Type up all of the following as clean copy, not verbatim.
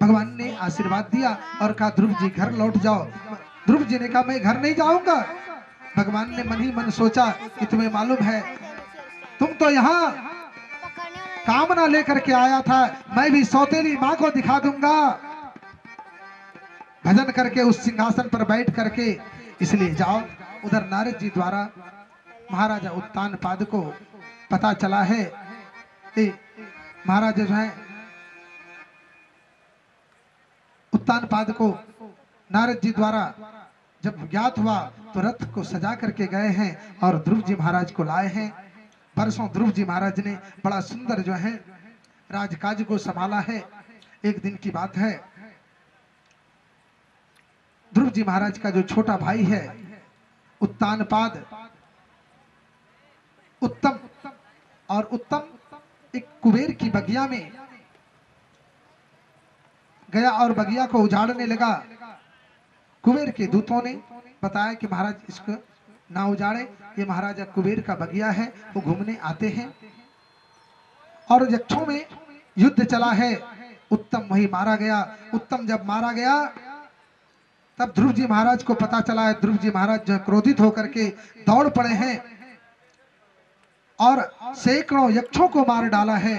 भगवान ने आशीर्वाद दिया और कहा ध्रुव जी घर लौट जाओ। ध्रुव जी ने कहा मैं घर नहीं जाऊंगा। भगवान ने मन ही मन सोचा कि तुम्हें मालूम है तुम तो यहाँ कामना लेकर के आया था, मैं भी सौतेली माँ को दिखा दूंगा भजन करके उस सिंहासन पर बैठ करके, इसलिए जाओ। उधर नारद जी द्वारा महाराजा उत्तानपाद को पता चला है, महाराजा जो है उत्तानपाद को नारद जी द्वारा जब ज्ञात हुआ तो रथ को सजा करके गए हैं और ध्रुव जी महाराज को लाए हैं। बरसों ध्रुव जी महाराज ने बड़ा सुंदर जो है राजकाज को संभाला है। एक दिन की बात है, ध्रुव जी महाराज का जो छोटा भाई है उत्तानपाद, उत्तम, और उत्तम एक कुबेर की बगिया में गया और बगिया को उजाड़ने लगा। कुबेर के दूतों ने बताया कि महाराज इसको ना उजाड़े, ये महाराजा कुबेर का बगिया है, वो घूमने आते हैं। और यक्षों में युद्ध चला है, उत्तम वही मारा गया। उत्तम जब मारा गया तब ध्रुव जी महाराज को पता चला है। ध्रुव जी महाराज जो क्रोधित होकर के दौड़ पड़े हैं और सैकड़ों यक्षों को मार डाला है।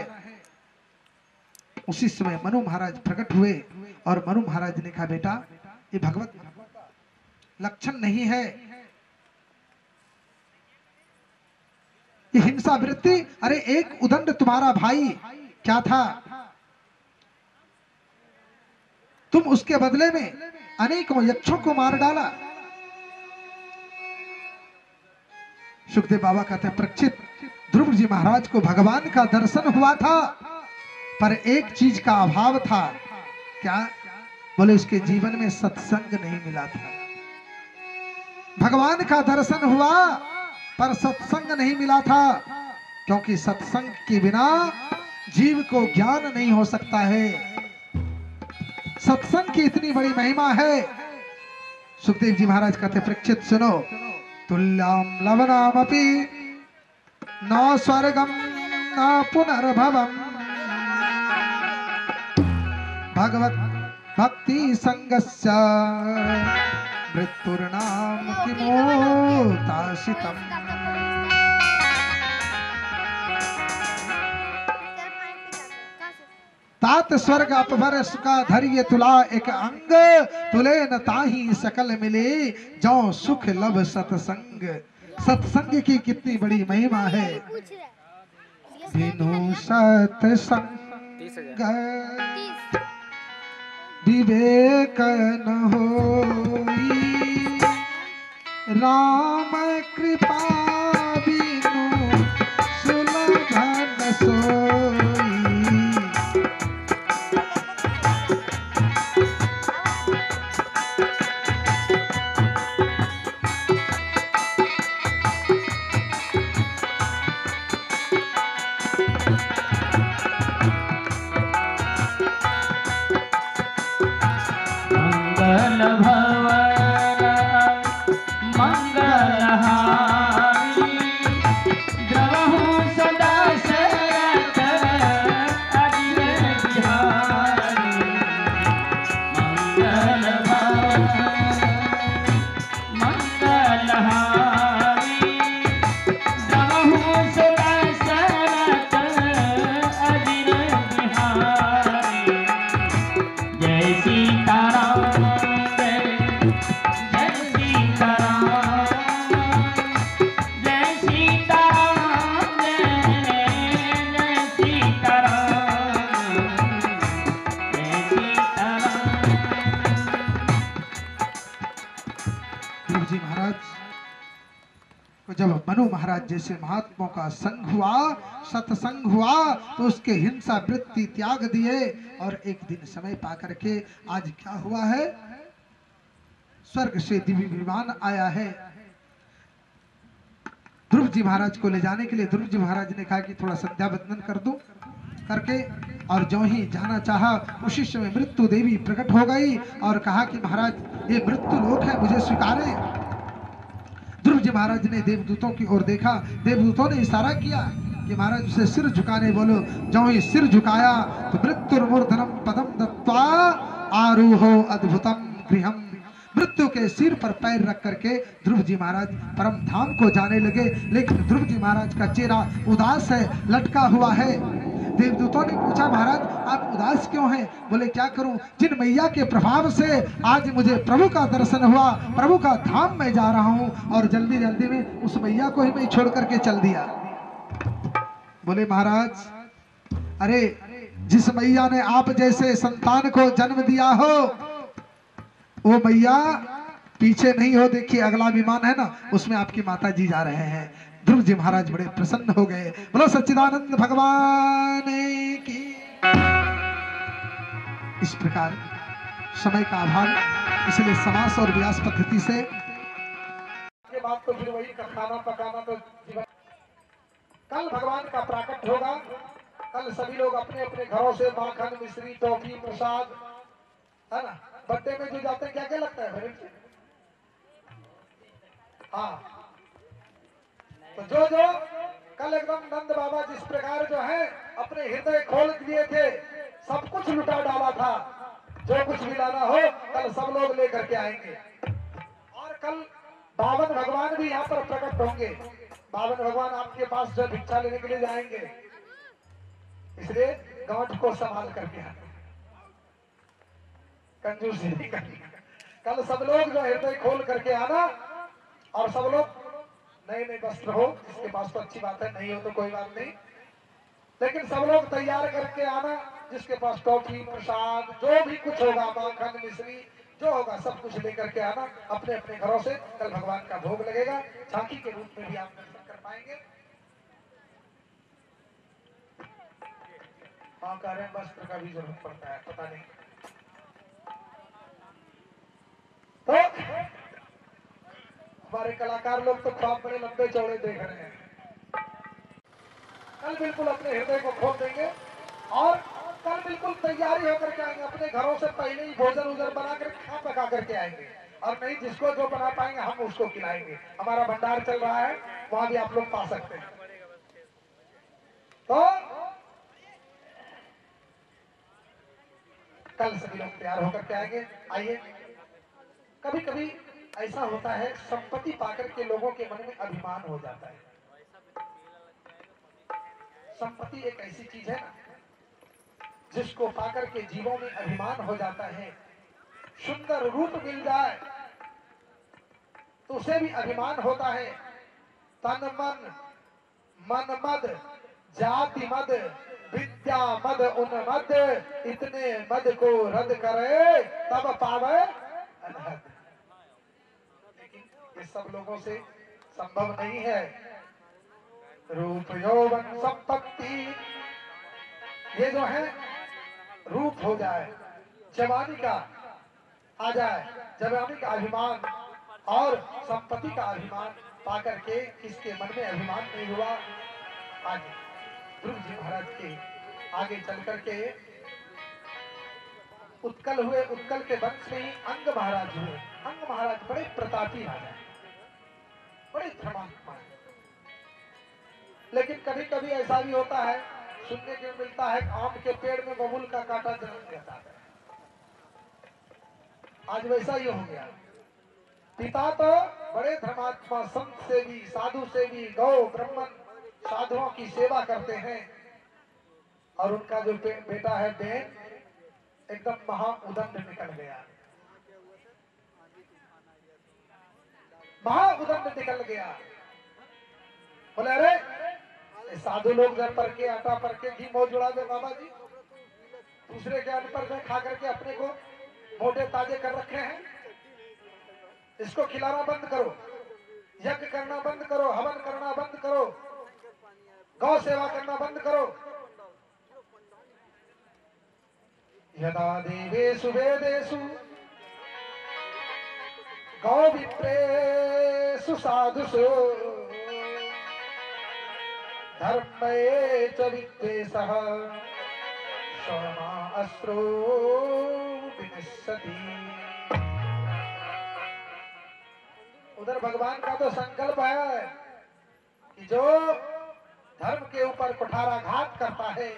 उसी समय मनु महाराज प्रकट हुए और मनु महाराज ने कहा बेटा ये भगवत लक्षण नहीं है, ये हिंसा वृत्ति। अरे एक उदंड तुम्हारा भाई क्या था, तुम उसके बदले में अनेकों यक्षों को मार डाला। सुखदेव बाबा कहते हैं परीक्षित, ध्रुव जी महाराज को भगवान का दर्शन हुआ था पर एक चीज का अभाव था। क्या? बोले उसके जीवन में सत्संग नहीं मिला था। भगवान का दर्शन हुआ पर सत्संग नहीं मिला था, क्योंकि सत्संग के बिना जीव को ज्ञान नहीं हो सकता है। सत्संग की इतनी बड़ी महिमा है। सुखदेव जी महाराज कहते परीक्षित सुनो, तुल्यम लवनामपि न स्वर्गम न पुनर्भवम भगवत भक्ति संगस्य मृत्युर्नाम किमोताशितम्। तात स्वर्ग अपभर सुखा धैर्य तुला एक अंग, तुले न ताही सकल मिले जो सुख लब सत्संग। सत्संग की कितनी बड़ी महिमा है। बिनु सत्संग विवेक न होई, राम कृपा बिनु सुलभ न सोई। मनु महाराज जैसे महात्माओं का संग हुआ, सत्संग हुआ, तो उसके हिंसा वृत्ति त्याग दिए और एक दिन समय पा करके आज क्या हुआ है, स्वर्ग से दिव्य विमान आया है। ध्रुव जी महाराज को ले जाने के लिए ध्रुव जी महाराज ने कहा कि थोड़ा संध्या वंदन कर दूं करके, और जो ही जाना चाहा उसी समय मृत्यु देवी प्रकट हो गई और कहा कि महाराज ये मृत्यु लोक है, मुझे स्वीकारें। ध्रुव जी महाराज ने देवदूतों की ओर देखा, देवदूतों ने इशारा किया कि महाराज उसे सिर झुकाने बोलो। जो ही सिर झुकाया तो मृत्युर्मूर्धनम पदम दत्वा आरूहो अद्भुतम गृहम। मृत्यु के सिर पर पैर रख करके ध्रुव जी महाराज परम धाम को जाने लगे। लेकिन ध्रुव जी महाराज का चेहरा उदास है, लटका हुआ है। देवदूतों ने पूछा, महाराज आप उदास क्यों हैं? बोले, क्या करूं, जिन मैया के प्रभाव से आज मुझे प्रभु का दर्शन हुआ, प्रभु का धाम में जा रहा हूं, और जल्दी जल्दी में उस मैया को ही मैं छोड़ करके चल दिया। बोले, महाराज अरे जिस मैया ने आप जैसे संतान को जन्म दिया हो, वो मैया पीछे नहीं हो, देखिए अगला विमान है ना, उसमें आपकी माता जी जा रहे हैं। ध्रुव जी महाराज बड़े प्रसन्न हो गए। बोलो सच्चिदानंद भगवान की। इस प्रकार समय का अभाव, इसलिए समास और व्यास पद्धति से के बाद तो फिर वही का खाना पकाना तो जीवन। कल भगवान का प्राकट होगा। कल सभी लोग अपने अपने घरों से माखन, मिश्री, टॉफी, प्रसाद, है ना, बट्टे में जो जाते हैं, क्या क्या लगता है भाई? हाँ, तो जो जो कल एकदम नंद बाबा जिस प्रकार जो है अपने हृदय खोल दिए थे, सब कुछ लुटा डाला था। जो कुछ भी लाना हो कल सब लोग लेकर के आएंगे। और कल बावन भगवान भी यहाँ पर प्रकट होंगे। बावन भगवान आपके पास जो भिक्षा लेने के लिए जाएंगे, इसलिए गांठ को संभाल करके आते, कंजूसी नहीं करनी। कल सब लोग जो हृदय खोल करके आना, और सब लोग नए नए वस्त्र हो, जिसके पास तो अच्छी बात है, नहीं हो तो कोई बात नहीं, लेकिन सब लोग तैयार करके आना। जिसके पास टॉफी, प्रसाद, जो भी कुछ होगा, माखन, मिश्री, जो होगा सब कुछ लेकर के आना अपने अपने घरों से। कल भगवान का भोग लगेगा, झांकी के रूप में भी आप दर्शन कर पाएंगे। हाँ, कह रहे हैं वस्त्र का भी जरूरत पड़ता है, पता नहीं। तो हमारे कलाकार लोग तो ख्वाब बड़े लंबे चौड़े देख रहे हैं। कल बिल्कुल अपने हृदय को खोल देंगे, और कल बिल्कुल तैयारी होकर के आएंगे। अपने घरों से पहले ही भोजन उजन बना कर खा पका करके आएंगे, और नहीं जिसको जो बना पाएंगे हम उसको खिलाएंगे। हमारा भंडार चल रहा है, वहां भी आप लोग पा सकते हैं। तो कल सभी लोग तैयार होकर के आएंगे। आइए, कभी कभी ऐसा होता है, संपत्ति पाकर के लोगों के मन में अभिमान हो जाता है। संपत्ति एक ऐसी चीज है ना, जिसको पाकर के जीवों में अभिमान हो जाता है। सुंदर रूप मिल जाए तो उसे भी अभिमान होता है। तन मन, मन मद, जाति मद, विद्या मद, उन्मद, इतने मद को रद्द करे तब पावे अनहद। लेकिन ये सब लोगों से संभव नहीं है। रूप यौवन संपत्ति, ये जो है रूप हो जाए, जवानी का आ जाए, जवानी का अभिमान और संपत्ति का अभिमान पाकर के किसके मन में अभिमान नहीं हुआ। आज ध्रुव जी महाराज के आगे चल करके उत्कल हुए। उत्कल के वंश में ही अंग महाराज हुए। अंग महाराज बड़े प्रतापी राजा, बड़े धर्मात्मा। लेकिन कभी कभी ऐसा भी होता है, सुनने को मिलता है, आम के पेड़ में बबूल का कांटा जन्म लेता है। आज वैसा ही हो गया। पिता तो बड़े धर्मात्मा, संत से भी, साधु से भी, गौ ब्राह्मण साधुओं की सेवा करते हैं, और उनका जो बेटा है बेन, एकदम महाउदंड निकल गया। महाउदंड निकल गया। बोले, अरे साधु लोग जब पर के आटा पर के घी मोह जुड़ा दे बाबा जी, दूसरे के अन्न पर खा करके अपने को मोटे ताजे कर रखे हैं। इसको खिलाना बंद करो, यज्ञ करना बंद करो, हवन करना बंद करो, गौ सेवा करना बंद करो। यदा देवेषु वेदेषु गौ विप्रेषु साधुषु धर्मये च विद्वेषः क्षमा अश्रो विनश्यति। उधर भगवान का तो संकल्प है कि जो धर्म के ऊपर कुठाराघात करता है,